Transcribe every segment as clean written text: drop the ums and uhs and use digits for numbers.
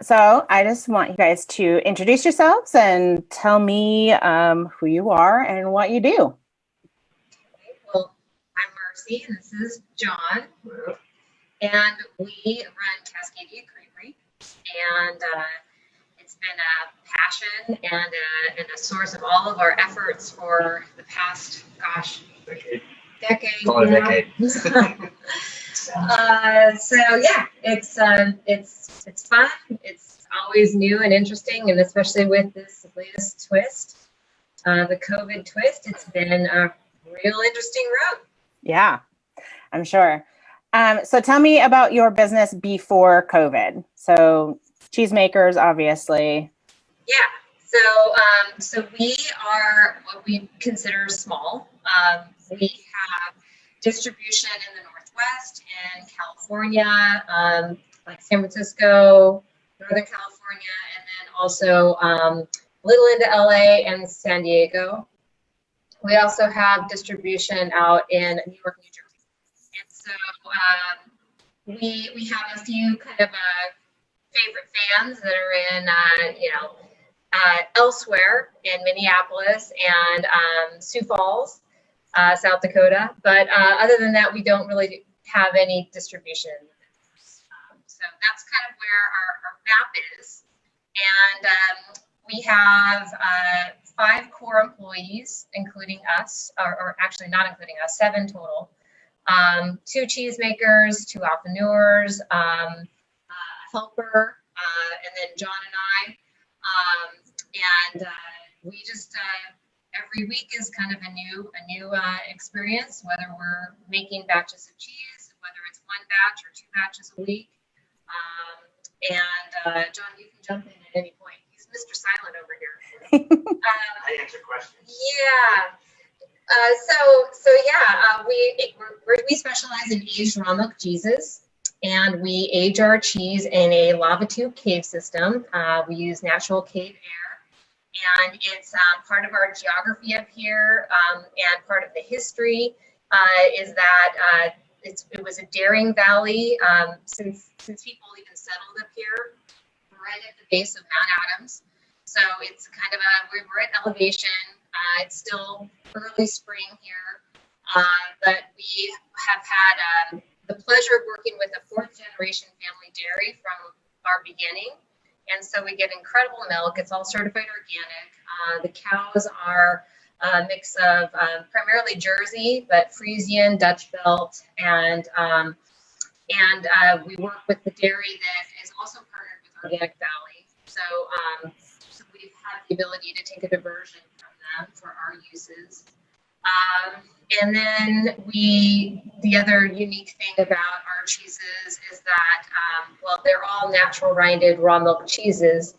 So I just want you guys to introduce yourselves and tell me who you are and what you do. Well, I'm Marcy, and this is John, and we run Cascadia Creamery, and it's been a passion and a source of all of our efforts for the past, decade. Call it a decade. So yeah, it's fun. It's always new and interesting, and especially with this latest twist, the COVID twist, it's been a real interesting road. Yeah, I'm sure. So tell me about your business before COVID. So cheesemakers, obviously. Yeah. So we are what we consider small. We have distribution in the Northwest, in California, like San Francisco, Northern California, and then also a little into LA and San Diego. We also have distribution out in New York, New Jersey. And so we have a few kind of favorite fans that are in, elsewhere in Minneapolis and Sioux Falls, South Dakota. But other than that, we don't really have any distribution. So that's kind of where our map is. And we have 5 core employees, including us, or actually not including us, 7 total. 2 cheesemakers, 2 entrepreneurs, a helper, and then John and I. We just every week is kind of a new experience, whether we're making batches of cheese, whether it's 1 batch or 2 batches a week. John, you can jump in at any point. He's Mr. Silent over here. I answer questions. Yeah. We specialize in aged raw milk cheeses, and we age our cheese in a lava tube cave system. We use natural cave air, and it's part of our geography up here, and part of the history is that it was a dairying valley since people even settled up here, right at the base of Mount Adams. So it's kind of we're at elevation. It's still early spring here, but we have had the pleasure of working with a 4th generation family dairy from our beginning. And so we get incredible milk. It's all certified organic. The cows are a mix of primarily Jersey, but Friesian, Dutch Belt, and we work with the dairy that is also partnered with Organic Valley. So we've had the ability to take a diversion from them for our uses. And then the other unique thing about our cheeses is that, they're all natural rinded raw milk cheeses.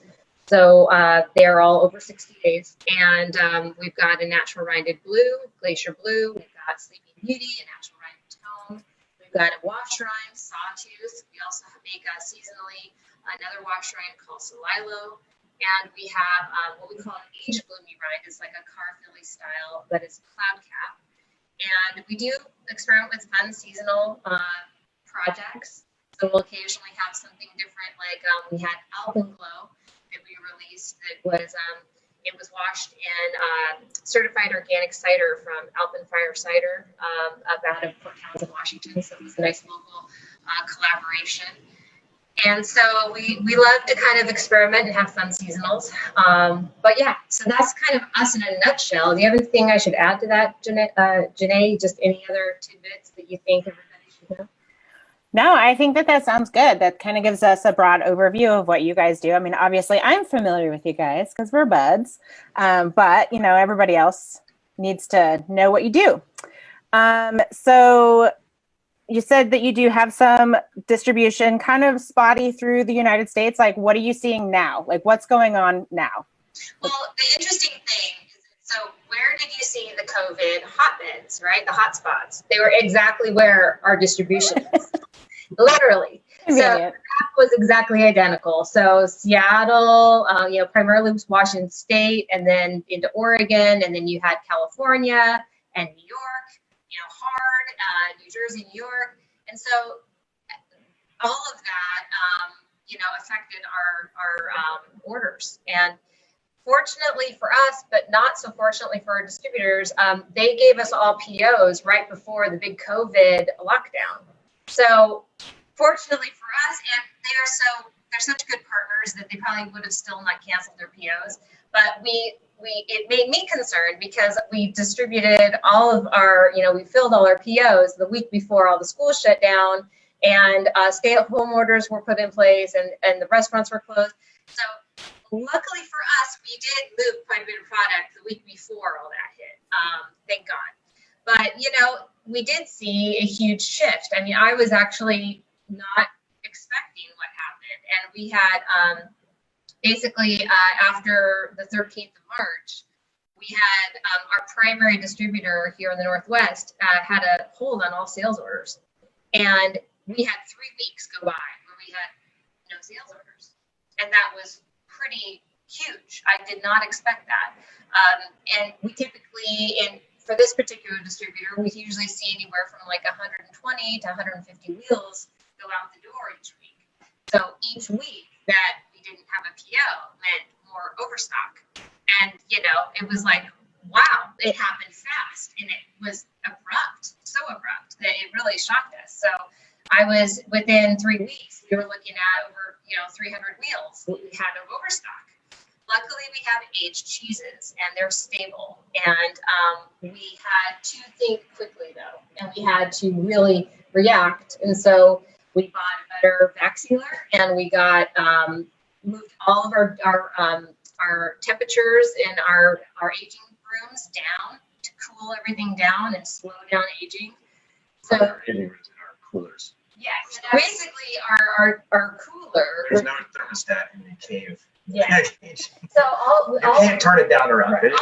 So they're all over 60 days. And we've got a natural rinded blue, glacier blue. We've got Sleeping Beauty, a natural rinded tone. We've got a wash rind, sawtooth. We also make seasonally another wash rind called Solilo. And we have what we call an aged bloomy rind. It's like a Carfilly style, but it's cloud cap. And we do experiment with fun seasonal projects. So we'll occasionally have something different, like we had Alpenglow that we released that was it was washed in certified organic cider from Alpenfire Cider out of Port Townsend, Washington. So it was a nice local collaboration. And so we love to kind of experiment and have fun seasonals. But yeah, so that's kind of us in a nutshell. Do you have anything I should add to that, Janae? Just any other tidbits that you think everybody should know? No, I think that sounds good. That kind of gives us a broad overview of what you guys do. I mean, obviously, I'm familiar with you guys because we're buds. But, everybody else needs to know what you do. So you said that you do have some distribution kind of spotty through the United States. Like, what are you seeing now? Like, what's going on now? Well, the interesting thing is, so where did you see the COVID hotbeds, right? The hot spots. They were exactly where our distribution is. Literally. So that was exactly identical. So Seattle, primarily was Washington State, and then into Oregon, and then you had California and New York. New Jersey, New York. And so all of that, affected our orders. And fortunately for us, but not so fortunately for our distributors, they gave us all POs right before the big COVID lockdown. So fortunately for us, and they're such good partners that they probably would have still not canceled their POs. But it made me concerned because we distributed all of our, we filled all our POs the week before all the schools shut down, and stay-at-home orders were put in place, and the restaurants were closed. So luckily for us, we did move quite a bit of product the week before all that hit. Thank God. But, we did see a huge shift. I mean, I was actually not expecting what happened. And we had basically after the 13th of March, we had our primary distributor here in the Northwest had a hold on all sales orders. And we had 3 weeks go by where we had no sales orders. And that was pretty huge. I did not expect that. And we typically, for this particular distributor, we usually see anywhere from like 120 to 150 wheels go out the door each week. So each week that we didn't have a PO meant more overstock. And, it was like, wow, it happened fast. And it was abrupt, so abrupt that it really shocked us. So I was within 3 weeks, we were looking at over, 300 wheels we had of overstock. Luckily, we have aged cheeses and they're stable. And we had to think quickly though, and we had to really react. And so we bought a better vac sealer, and we got moved all of our temperatures in our aging rooms down to cool everything down and slow down aging. So our aging rooms in our coolers. Yes, basically our cooler. There's no thermostat in the cave. Yeah. So you can't turn it down or up. Right.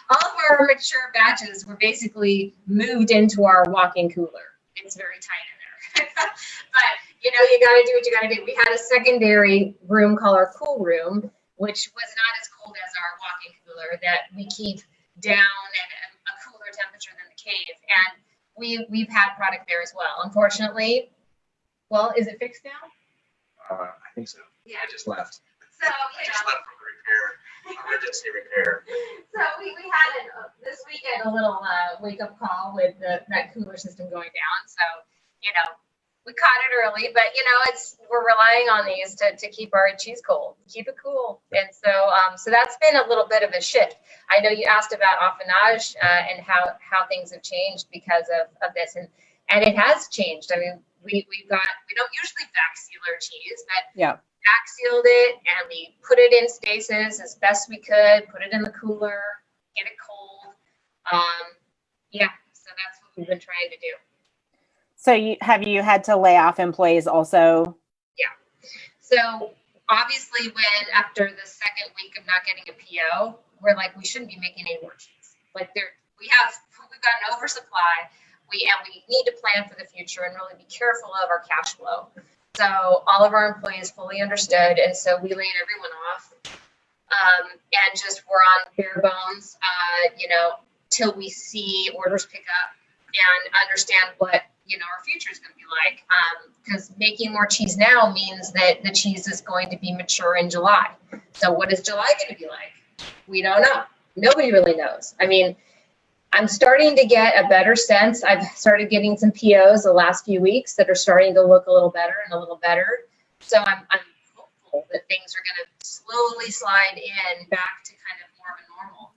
All of our mature batches were basically moved into our walk-in cooler. It's very tight in there. But, you got to do what you got to do. We had a secondary room called our cool room, which was not as cold as our walk-in cooler, that we keep down at a cooler temperature than the cave. And we've had product there as well. Unfortunately, well, is it fixed now? I think so. Yeah. I just left. So, I just left from the emergency repair. So we had this weekend a little wake-up call with that cooler system going down. So, we caught it early, but we're relying on these to keep our cheese cold, keep it cool. And so that's been a little bit of a shift. I know you asked about affinage and how things have changed because of this, and it has changed. I mean, we don't usually vac seal our cheese, but yeah. Vac sealed it, and we put it in stasis as best we could, put it in the cooler, get it cold. So that's what we've been trying to do. So have you had to lay off employees also? Yeah. So obviously after the second week of not getting a PO, we're like, we shouldn't be making any more cheese. Like we've got an oversupply. We need to plan for the future and really be careful of our cash flow. So all of our employees fully understood, and so we laid everyone off, and just we're on bare bones, till we see orders pick up and understand what our future is going to be like. Because making more cheese now means that the cheese is going to be mature in July. So what is July going to be like? We don't know. Nobody really knows. I mean, I'm starting to get a better sense. I've started getting some POs the last few weeks that are starting to look a little better and a little better. So I'm hopeful that things are going to slowly slide in back to kind of more of a normal.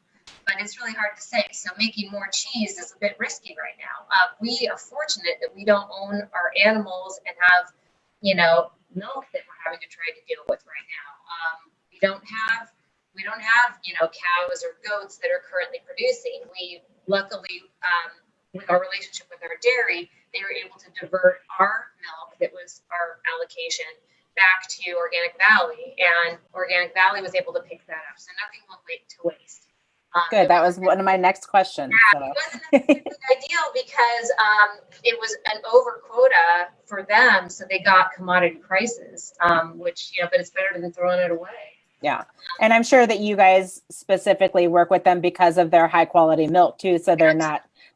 But it's really hard to say. So making more cheese is a bit risky right now. We are fortunate that we don't own our animals and have, milk that we're having to try to deal with right now. We don't have, cows or goats that are currently producing. We luckily, with our relationship with our dairy, they were able to divert our milk that was our allocation back to Organic Valley, and Organic Valley was able to pick that up. So nothing went to waste. Good. That was one of my next questions. Yeah, it wasn't ideal because it was an over quota for them, so they got commodity prices, which, but it's better than throwing it away. Yeah. And I'm sure that you guys specifically work with them because of their high quality milk too. So they're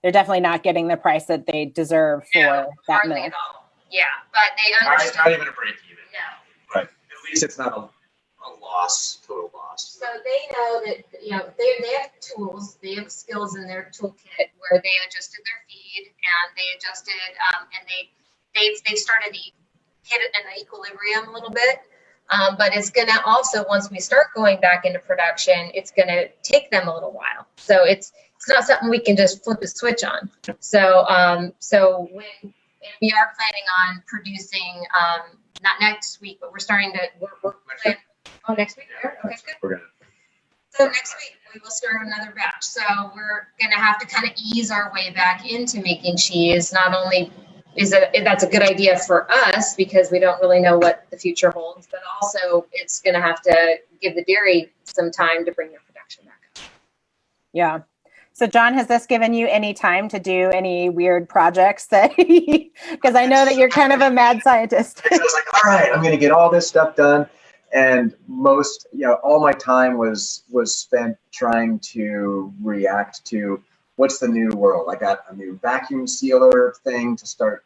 definitely not getting the price that they deserve for that milk. At all. Yeah. But they understand. Not even a break even. No. But least it's not a loss, total loss. So they know that, they have tools, they have skills in their toolkit where they adjusted their feed and they adjusted, and they've started to hit an equilibrium a little bit. But it's going to also, once we start going back into production, it's going to take them a little while. So it's not something we can just flip a switch on. So when we are planning on producing, not next week, but we're starting to, we're planning. Oh, next week? Yeah, Okay, good. we're gonna. So next week we will start another batch. So we're going to have to kind of ease our way back into making cheese. Not only that's a good idea for us because we don't really know what the future holds, but also it's going to have to give the dairy some time to bring their production back up. Yeah. So John, has this given you any time to do any weird projects that, because I know that you're kind of a mad scientist. I was like, all right, I'm going to get all this stuff done. And all my time was spent trying to react to what's the new world. I got a new vacuum sealer thing to start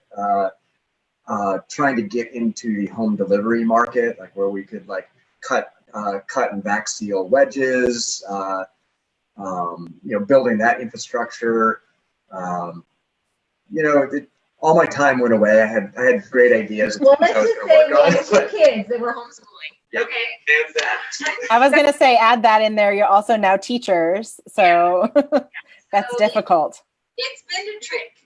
trying to get into the home delivery market, like where we could like cut and vac seal wedges, building that infrastructure. All my time went away. I had great ideas. Well, let's just say we had 2 kids that were homeschooling. Yep. Okay. And that. I was going to say, add that in there. You're also now teachers. So that's difficult. It's been a trick,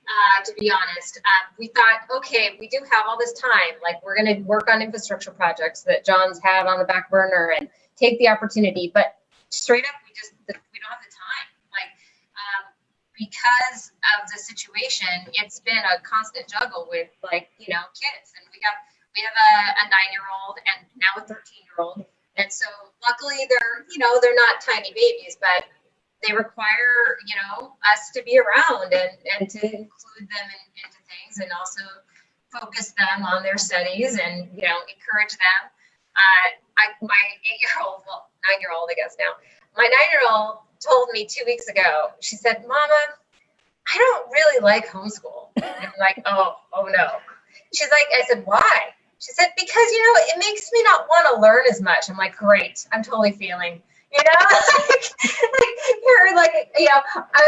to be honest. We thought, okay, we do have all this time. Like, we're going to work on infrastructure projects that John's had on the back burner and take the opportunity. But straight up, we don't have the time. Like, because of the situation, it's been a constant juggle with, kids. And we have a 9-year-old and now a 13-year-old. And so luckily they're not tiny babies, but they require, us to be around and to include them into things and also focus them on their studies and, encourage them. My 9-year-old, I guess now, my 9-year-old told me 2 weeks ago, she said, Mama, I don't really like homeschool. And I'm like, oh no. She's like, I said, why? She said, because, it makes me not want to learn as much. I'm like, great. I'm totally feeling, I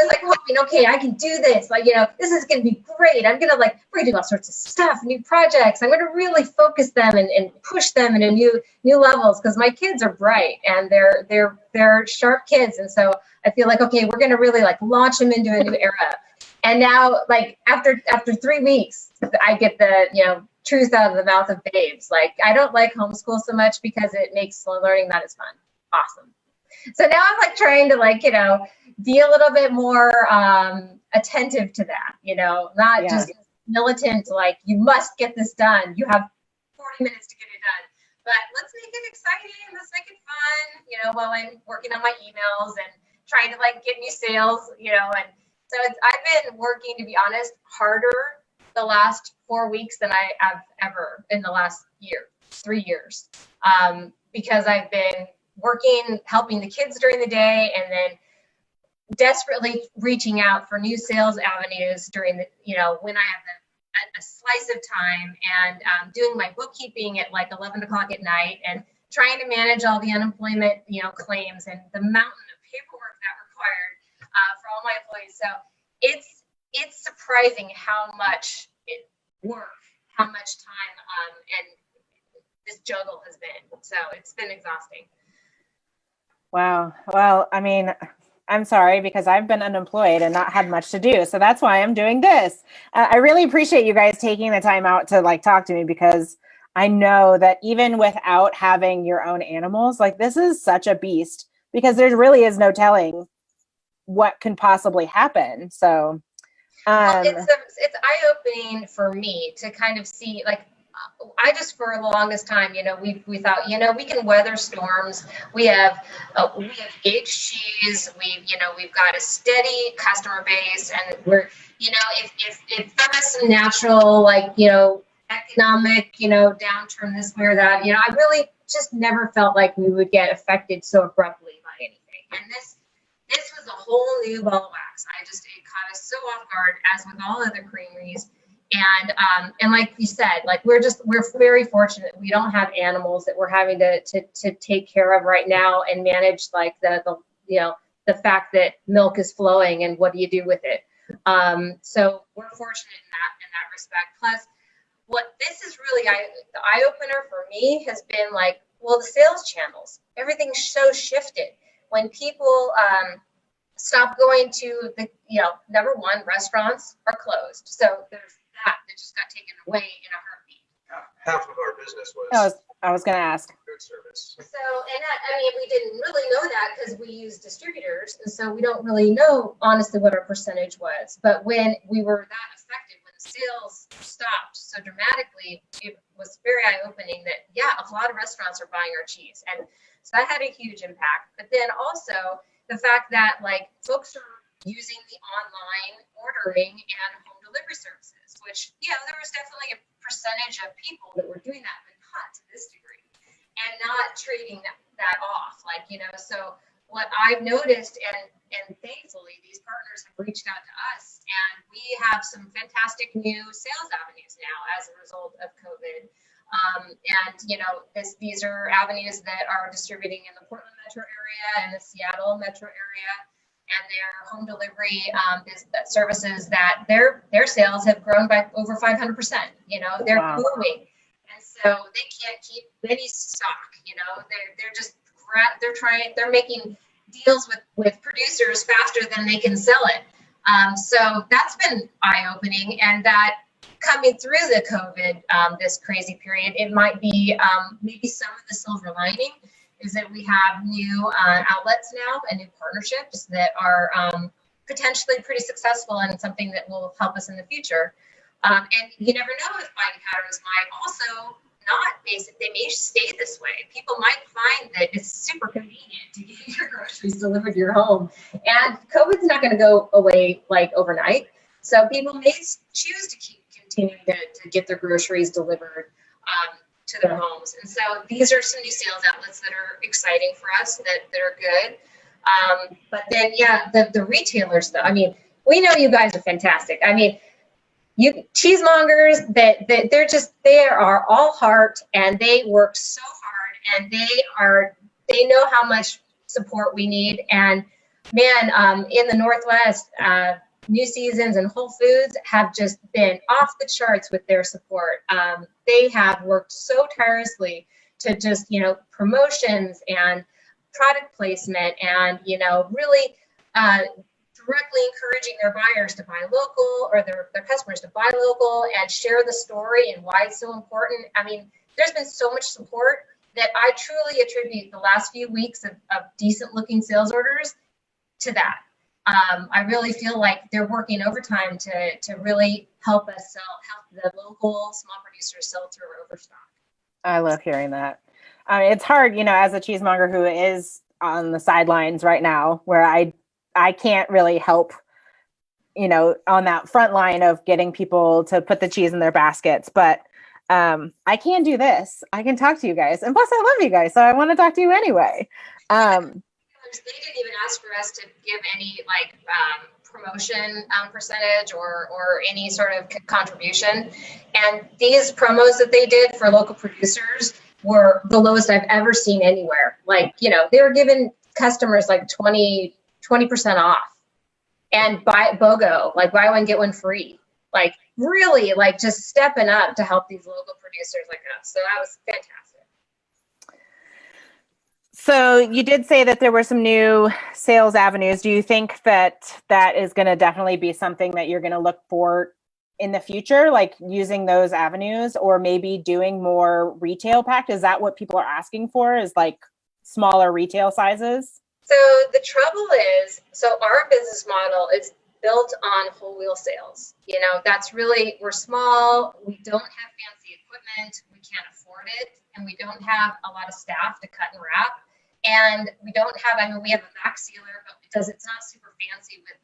was like hoping, okay, I can do this. Like, this is going to be great. We're going to do all sorts of stuff, new projects. I'm going to really focus them and push them into new levels because my kids are bright and they're sharp kids. And so I feel like, okay, we're going to really launch them into a new era. And now, after 3 weeks, I get the, truth out of the mouth of babes. Like, I don't like homeschool so much because it makes slow learning not as fun. Awesome. So now I'm trying to be a little bit more attentive to that, not just militant, you must get this done. You have 40 minutes to get it done. But let's make it exciting. Let's make it fun, while I'm working on my emails and trying to get new sales, and so I've been working, to be honest, harder the last 4 weeks than I have ever in the last 3 years, because I've been working, helping the kids during the day, and then desperately reaching out for new sales avenues during the, when I have a slice of time, and doing my bookkeeping at 11 o'clock at night, and trying to manage all the unemployment, claims and the mountain of paperwork that required for all my employees. So it's surprising how much work, how much time, and this juggle has been. So it's been exhausting. Wow. Well, I mean, I'm sorry because I've been unemployed and not had much to do. So that's why I'm doing this. I really appreciate you guys taking the time out to talk to me, because I know that even without having your own animals, this is such a beast, because there really is no telling what can possibly happen. So it's eye-opening for me to kind of see, I just, for the longest time, we thought, we can weather storms. We have aged cheese. We've got a steady customer base, and we're, if there was some natural, economic, downturn this way or that, I really just never felt like we would get affected so abruptly by anything. And this was a whole new ball of wax. It caught us so off guard, as with all other creameries. And like you said, like we're very fortunate. We don't have animals that we're having to take care of right now and manage like the fact that milk is flowing and what do you do with it. So we're fortunate in that respect. Plus, what this is really the eye opener for me has been like, well, the sales channels, everything's so shifted when people stop going to the, number one, restaurants are closed. So there's that just got taken away in a heartbeat. Half of our business was I was going to ask. food service. So, and we didn't really know that because we use distributors. And so we don't really know, honestly, what our percentage was. But when we were that affected, when the sales stopped so dramatically, it was very eye-opening that, a lot of restaurants are buying our cheese. And so that had a huge impact. But then also the fact that, like, folks are using the online ordering and home delivery services, which, there was definitely a percentage of people that were doing that, but not to this degree, and not trading that off. Like, so what I've noticed, and thankfully these partners have reached out to us, and we have some fantastic new sales avenues now as a result of COVID. These are avenues that are distributing in the Portland metro area and the Seattle metro area, and their home delivery services that their sales have grown by over 500%. They're booming, and so they can't keep any stock. They're making deals with producers faster than they can sell it. So that's been eye-opening, and that coming through the COVID, this crazy period, it might be maybe some of the silver lining is that we have new outlets now and new partnerships that are potentially pretty successful and something that will help us in the future. And you never know if buying patterns might also not they may stay this way. People might find that it's super convenient to get your groceries delivered to your home, and COVID's not going to go away like overnight. So people may choose to keep continuing to get their groceries delivered to their homes. And so these are some new sales outlets that are exciting for us, that are good. But then, the retailers, though, we know you guys are fantastic. You cheesemongers, they are all heart, and they work so hard, and they know how much support we need. And man, in the Northwest, New Seasons and Whole Foods have just been off the charts with their support. They have worked so tirelessly to just, promotions and product placement and, really directly encouraging their buyers to buy local, or their customers to buy local and share the story and why it's so important. There's been so much support that I truly attribute the last few weeks of decent looking sales orders to that. I really feel like they're working overtime to really help us help the local small producers sell through our overstock. I love hearing that. It's hard, as a cheesemonger who is on the sidelines right now, where I can't really help, on that front line of getting people to put the cheese in their baskets. But I can do this. I can talk to you guys. And plus, I love you guys, so I want to talk to you anyway. They didn't even ask for us to give any promotion percentage or any sort of contribution. And these promos that they did for local producers were the lowest I've ever seen anywhere. They were giving customers 20% off, and buy BOGO, buy one, get one free. Really, just stepping up to help these local producers like us. So that was fantastic. So you did say that there were some new sales avenues. Do you think that is going to definitely be something that you're going to look for in the future, like using those avenues, or maybe doing more retail packed? Is that what people are asking for, is smaller retail sizes? So the trouble is, our business model is built on whole wheel sales. That's really, we're small, we don't have fancy equipment, we can't afford it, and we don't have a lot of staff to cut and wrap. And we don't have, we have a vac sealer, but it's not super fancy with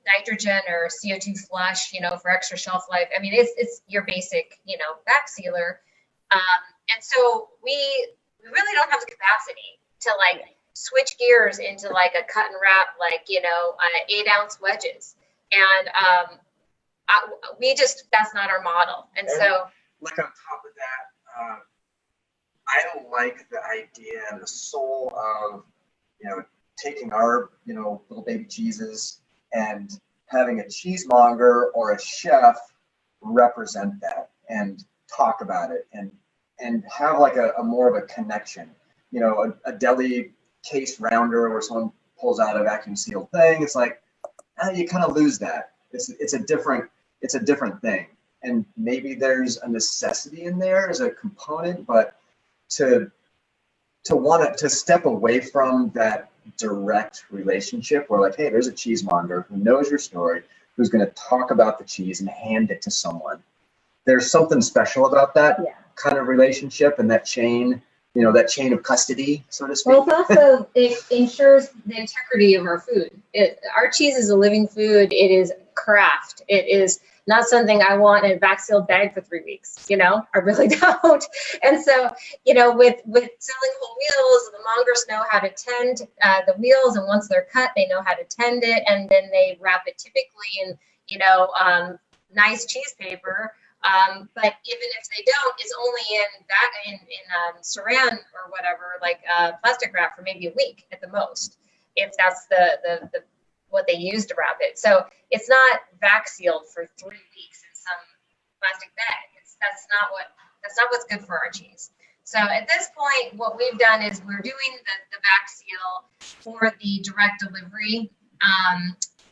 nitrogen or CO2 flush, for extra shelf life. It's your basic, vac sealer. And so we really don't have the capacity to switch gears into a cut and wrap, 8-ounce wedges. And that's not our model. And so, like on top of that, I don't like the idea and the soul of, taking our, little baby cheeses and having a cheesemonger or a chef represent that and talk about it and have like a more of a connection. A deli case rounder where someone pulls out a vacuum sealed thing. It's like, you kind of lose that. It's a different thing. And maybe there's a necessity in there as a component, but to want to step away from that direct relationship where like, hey, there's a cheesemonger who knows your story, who's going to talk about the cheese and hand it to someone. There's something special about that kind of relationship and that chain, that chain of custody, so to speak. Well, it's also, it ensures the integrity of our food. Our cheese is a living food. It is craft. It is not something I want in a back sealed bag for 3 weeks. I really don't. And so, with selling whole wheels, the mongers know how to tend the wheels, and once they're cut, they know how to tend it, and then they wrap it typically in, nice cheese paper. But even if they don't, it's only in saran or whatever, like plastic wrap for maybe a week at the most, if that's the what they use to wrap it. So it's not vac sealed for 3 weeks in some plastic bag. That's not what's good for our cheese. So at this point, what we've done is we're doing the vac seal for the direct delivery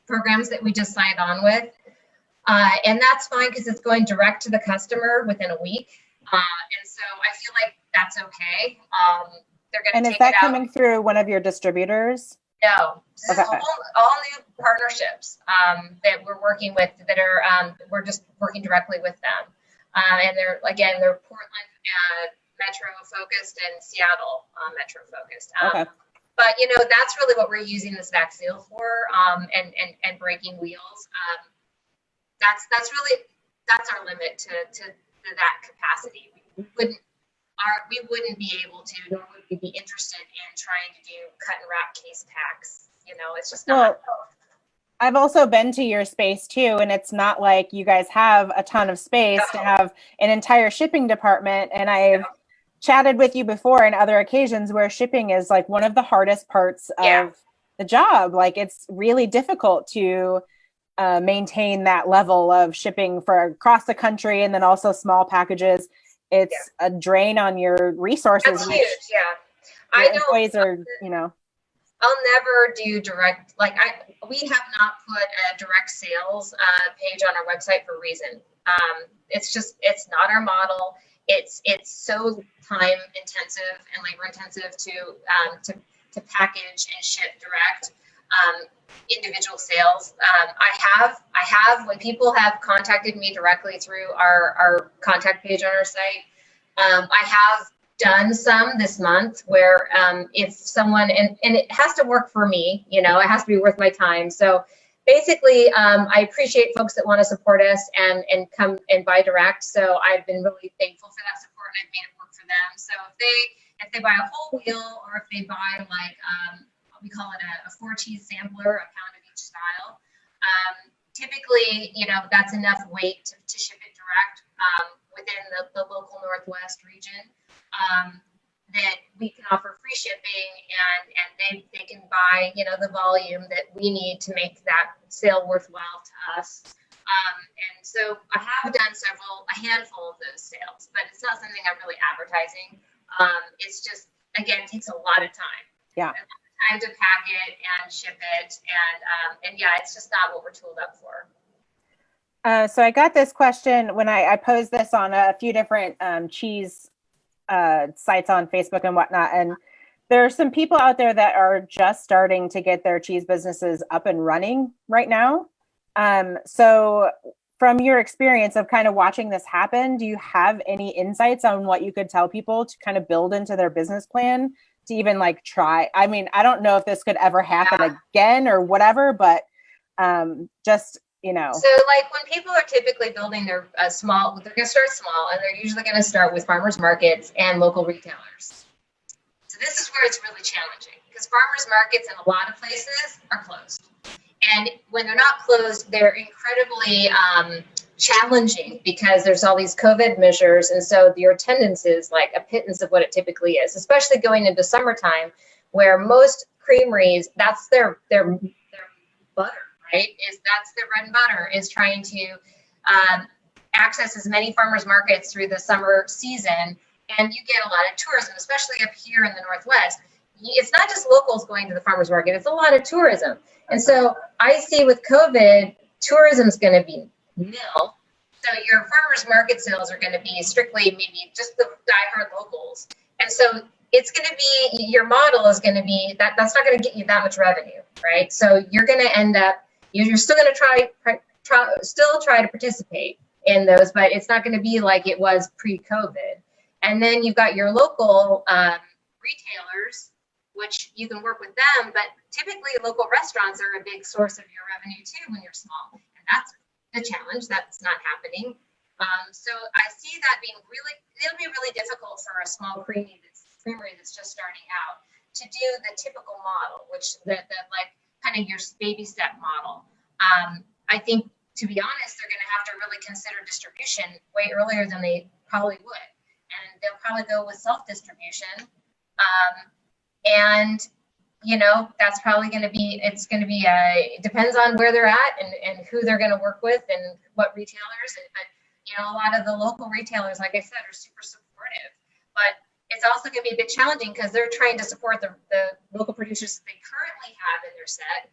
programs that we just signed on with. And that's fine because it's going direct to the customer within a week. And so I feel like that's okay. They're going to take it out. And is that coming through one of your distributors? No, this is all new partnerships that we're working with that are, we're just working directly with them. And they're Portland metro focused and Seattle metro focused. But, that's really what we're using this vac seal for, and breaking wheels. That's our limit to that capacity. We wouldn't be able to, nor would we be interested in trying to do cut and wrap case packs. It's just not. Well, I've also been to your space too, and it's not like you guys have a ton of space to have an entire shipping department. And I've chatted with you before in other occasions where shipping is like one of the hardest parts of the job. Like it's really difficult to maintain that level of shipping for across the country, and then also small packages. It's a drain on your resources. That's huge. Yeah, your employees are, I'll never do direct. We have not put a direct sales page on our website for a reason. It's not our model. It's so time intensive and labor intensive to package and ship direct. Individual sales. I have when people have contacted me directly through our contact page on our site. I have done some this month where if someone and it has to work for me, it has to be worth my time. So basically, I appreciate folks that want to support us and come and buy direct. So I've been really thankful for that support, and I've made it work for them. So if they buy a whole wheel, or if they buy we call it a 4-cheese sampler, a pound of each style. Typically, that's enough weight to ship it direct within the local Northwest region. That we can offer free shipping, and they can buy, the volume that we need to make that sale worthwhile to us. And so I have done a handful of those sales, but it's not something I'm really advertising. It's just, again, it takes a lot of time. Yeah. Time to pack it and ship it, and it's just not what we're tooled up for. So I got this question when I posed this on a few different cheese sites on Facebook and whatnot, and there are some people out there that are just starting to get their cheese businesses up and running right now. So from your experience of kind of watching this happen, do you have any insights on what you could tell people to kind of build into their business plan to even try? I mean, I don't know if this could ever happen again or whatever, but just, So when people are typically building their they're going to start small, and they're usually going to start with farmers markets and local retailers. So this is where it's really challenging, because farmers markets in a lot of places are closed. And when they're not closed, they're incredibly challenging because there's all these COVID measures. And so your attendance is like a pittance of what it typically is, especially going into summertime, where most creameries, that's their butter, right? That's their bread and butter, is trying to access as many farmers markets through the summer season. And you get a lot of tourism, especially up here in the Northwest. It's not just locals going to the farmers market, it's a lot of tourism. And so I see with COVID, tourism is going to be nil. So your farmers market sales are going to be strictly maybe just the diehard locals. And so it's going to be, your model is going to be, that's not going to get you that much revenue, right? So you're going to end up, you're still going to try to participate in those, but it's not going to be like it was pre-COVID. And then you've got your local retailers, which you can work with them, but typically local restaurants are a big source of your revenue too when you're small. And that's the challenge. That's not happening. So I see that being it'll be really difficult for a small creamery that's just starting out to do the typical model, which the like kind of your baby step model. I think, to be honest, they're going to have to really consider distribution way earlier than they probably would. And they'll probably go with self-distribution. And, you know, that's probably going to be, it depends on where they're at and who they're going to work with and what retailers. But, you know, a lot of the local retailers, like I said, are super supportive. But it's also going to be a bit challenging because they're trying to support the local producers that they currently have in their set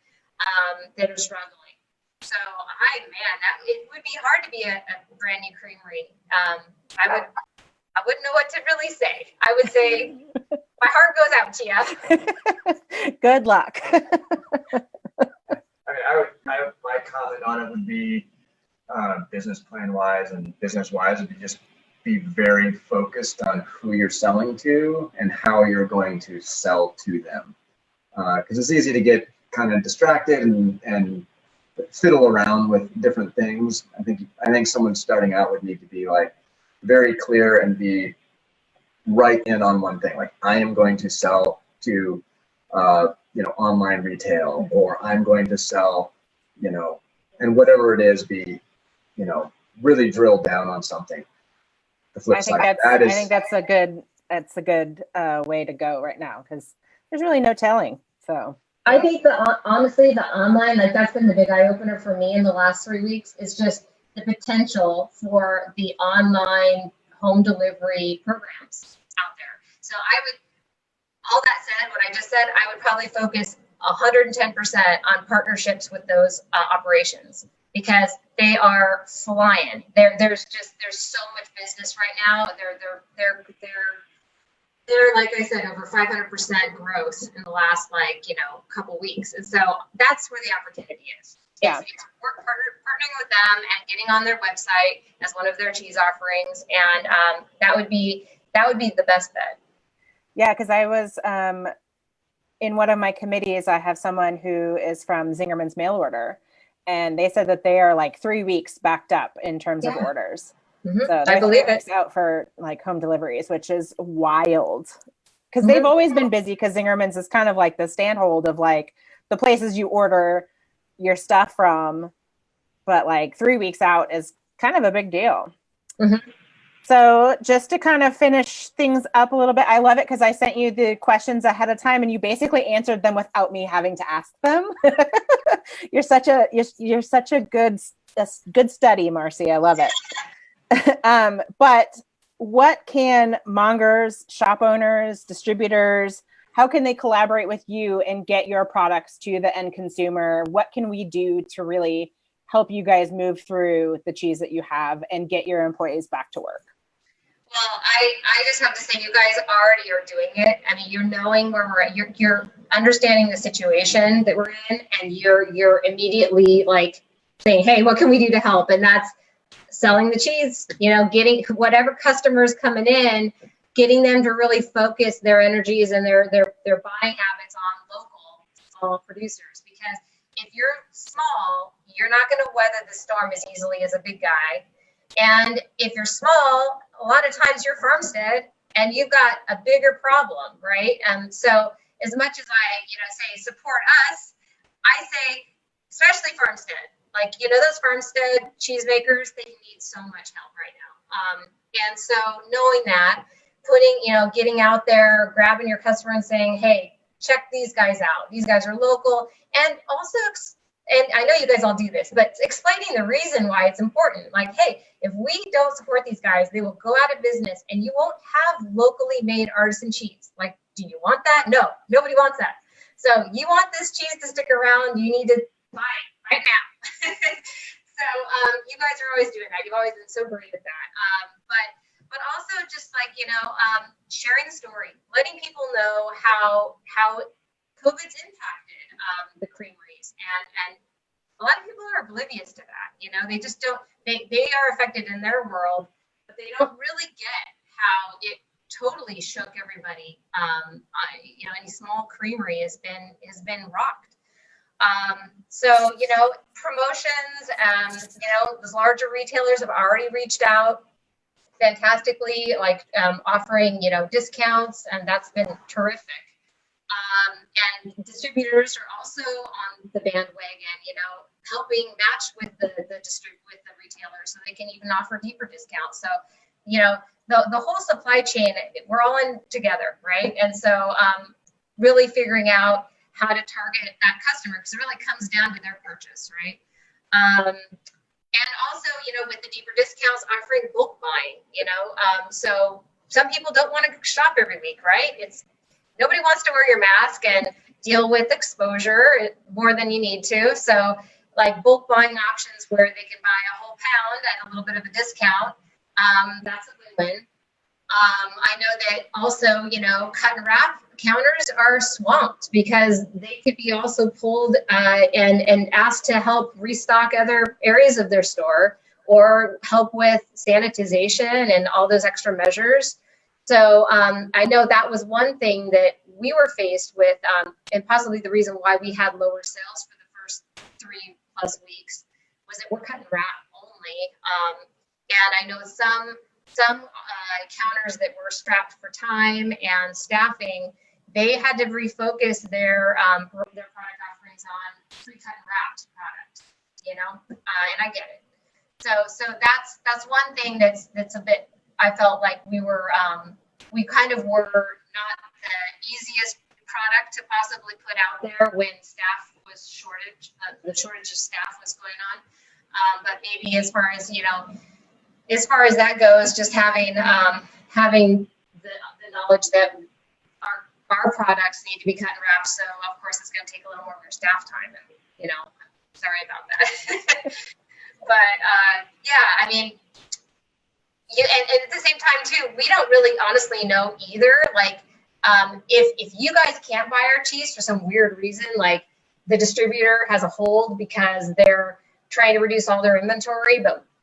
that are struggling. So, it would be hard to be a brand new creamery. I wouldn't know what to really say. I would say my heart goes out to you. Good luck. I mean, my comment on it would be business plan wise and business wise would be just be very focused on who you're selling to and how you're going to sell to them. Because it's easy to get kind of distracted and fiddle around with different things. I think someone starting out would need to be like very clear and be right in on one thing. Like, I am going to sell to online retail, or I'm going to sell, and whatever it is, be really drill down on something. The flip side, I think that's a good way to go right now, because there's really no telling. So I think honestly, the online, like, that's been the big eye opener for me in the last 3 weeks, is just the potential for the online home delivery programs out there. So all that said, what I just said, I would probably focus 110% on partnerships with those operations, because they are flying. There's so much business right now. They're like I said, over 500% growth in the last couple weeks, and so that's where the opportunity is. Yeah, it's partnering with them and getting on their website as one of their cheese offerings, and that would be the best bet. Yeah, because I was in one of my committees, I have someone who is from Zingerman's Mail Order, and they said that they are like 3 weeks backed up in terms of orders. Mm-hmm. So I believe it. Out for like home deliveries, which is wild, because they've always been busy, because Zingerman's is kind of like the standhold of like the places you order your stuff from, but like 3 weeks out is kind of a big deal. Mm-hmm. So just to kind of finish things up a little bit, I love it because I sent you the questions ahead of time and you basically answered them without me having to ask them. You're such a good study, Marcy. I love it. But what can mongers, shop owners, distributors, how can they collaborate with you and get your products to the end consumer? What can we do to really help you guys move through the cheese that you have and get your employees back to work? Well, I just have to say, you guys already are doing it. I mean, you're knowing where we're at. You're understanding the situation that we're in, and you're immediately like saying, hey, what can we do to help? And that's selling the cheese, getting whatever customers coming in, getting them to really focus their energies and their buying habits on local producers. Because if you're small, you're not going to weather the storm as easily as a big guy. And if you're small, a lot of times you're farmstead and you've got a bigger problem, right? So as much as I, say support us, I say especially Farmstead. Like, you know, those Farmstead cheesemakers, they need so much help right now. And so knowing that, putting, you know, getting out there, grabbing your customer and saying, hey, check these guys out. These guys are local. And also, and I know you guys all do this, but explaining the reason why it's important. Like, hey, if we don't support these guys, they will go out of business and you won't have locally made artisan cheese. Like, do you want that? No, nobody wants that. So you want this cheese to stick around, you need to buy it right now. So you guys are always doing that. You've always been so great at that. But also just like, you know, sharing the story, letting people know how COVID's impacted the creameries. And a lot of people are oblivious to that. You know, they just don't, they are affected in their world, but they don't really get how it totally shook everybody. You know, any small creamery has been rocked. So, you know, promotions, you know, those larger retailers have already reached out fantastically, like offering, you know, discounts, and that's been terrific. And distributors are also on the bandwagon, you know, helping match with the retailer so they can even offer deeper discounts. So, you know, the whole supply chain, we're all in together, right? And so really figuring out how to target that customer, because it really comes down to their purchase, right? And also, you know, with the deeper discounts, offering bulk buying, you know, so some people don't want to shop every week, right? Nobody wants to wear your mask and deal with exposure more than you need to. So like bulk buying options where they can buy a whole pound at a little bit of a discount, that's a win-win. I know that also, you know, cut and wrap counters are swamped because they could be also pulled and asked to help restock other areas of their store or help with sanitization and all those extra measures. So I know that was one thing that we were faced with, and possibly the reason why we had lower sales for the first 3+ weeks was that we're cut and wrap only. And I know some counters that were strapped for time and staffing, they had to refocus their product offerings on pre-cut and wrapped products, you know, and I get it. So that's one thing that's a bit, I felt like we kind of were not the easiest product to possibly put out there when staff was the shortage of staff was going on. But maybe as far as, you know, as far as that goes, just having the knowledge that our products need to be cut and wrapped. So of course it's going to take a little more of your staff time, and you know, sorry about that. But yeah, I mean, and at the same time too, we don't really honestly know either. Like, if you guys can't buy our cheese for some weird reason, like the distributor has a hold because they're trying to reduce all their inventory,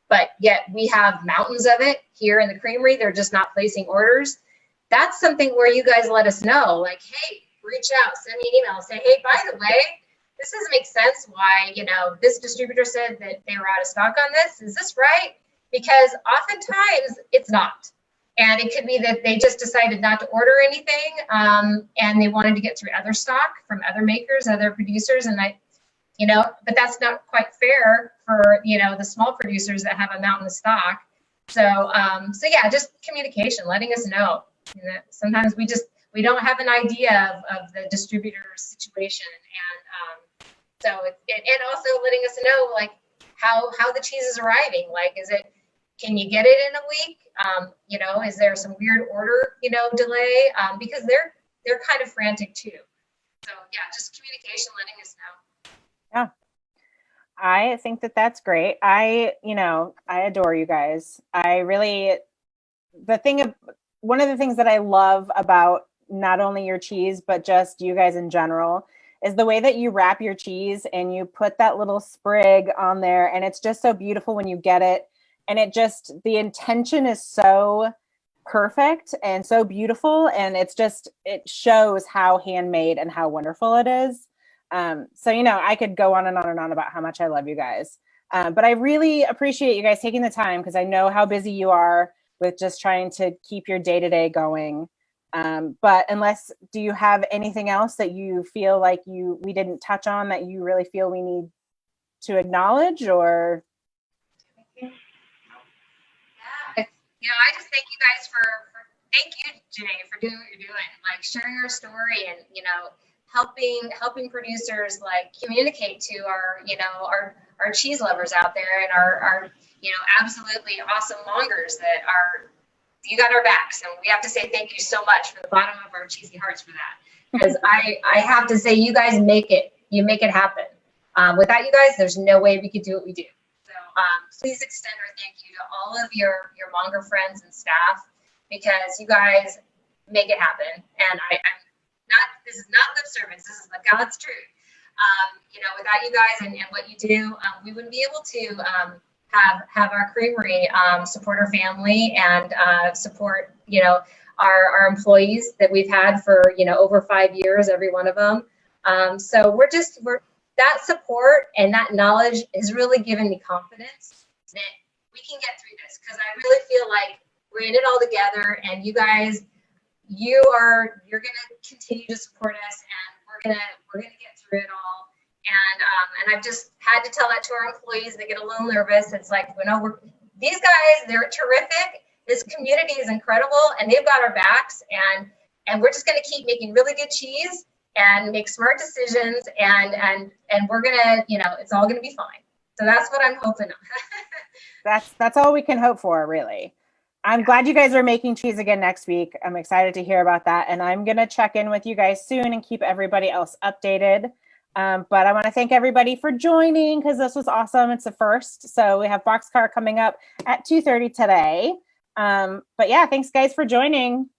but yet we have mountains of it here in the creamery, they're just not placing orders. That's something where you guys let us know, like, hey, reach out, send me an email, say, hey, by the way, this doesn't make sense why, you know, this distributor said that they were out of stock on this. Is this right? Because oftentimes it's not. And it could be that they just decided not to order anything, and they wanted to get through other stock from other makers, other producers, and you know, but that's not quite fair for, you know, the small producers that have a mountain of stock. So, so yeah, just communication, letting us know. You know, sometimes we don't have an idea of the distributor situation, and so and also letting us know like how the cheese is arriving. Like, can you get it in a week? You know, is there some weird order, you know, delay? Because they're kind of frantic too. So yeah, just communication, letting us know. Yeah, I think that's great. I adore you guys. One of the things that I love about not only your cheese, but just you guys in general, is the way that you wrap your cheese and you put that little sprig on there. And it's just so beautiful when you get it. And the intention is so perfect and so beautiful. And it shows how handmade and how wonderful it is. So, you know, I could go on and on and on about how much I love you guys. But I really appreciate you guys taking the time, because I know how busy you are with just trying to keep your day-to-day going. But do you have anything else that you feel like we didn't touch on that you really feel we need to acknowledge, or? Yeah, I just thank you guys thank you, Janae, for doing what you're doing, like sharing our story and, helping producers like communicate to our cheese lovers out there and our absolutely awesome mongers that you got our backs, and we have to say thank you so much from the bottom of our cheesy hearts for that. Because I have to say, you guys make it happen. Without you guys, there's no way we could do what we do. So please extend our thank you to all of your monger friends and staff, because you guys make it happen. And this is not lip service. This is the God's truth. Without you guys and what you do, we wouldn't be able to have our creamery support our family and support our employees that we've had for over 5 years, every one of them. So we're that support and that knowledge has really given me confidence that we can get through this, because I really feel like we're in it all together, and you guys, you're gonna continue to support us, and we're gonna get through it all. And I've just had to tell that to our employees. They get a little nervous. It's like, these guys, they're terrific. This community is incredible, and they've got our backs, and we're just going to keep making really good cheese and make smart decisions, and we're gonna, it's all gonna be fine. So that's what I'm hoping of. That's all we can hope for, really. I'm glad you guys are making cheese again next week. I'm excited to hear about that, and I'm gonna check in with you guys soon and keep everybody else updated. But I want to thank everybody for joining, because this was awesome. It's the first. So we have Boxcar coming up at 2:30 today. But yeah, thanks guys for joining.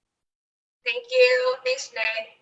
Thank you. Thanks, Sinead.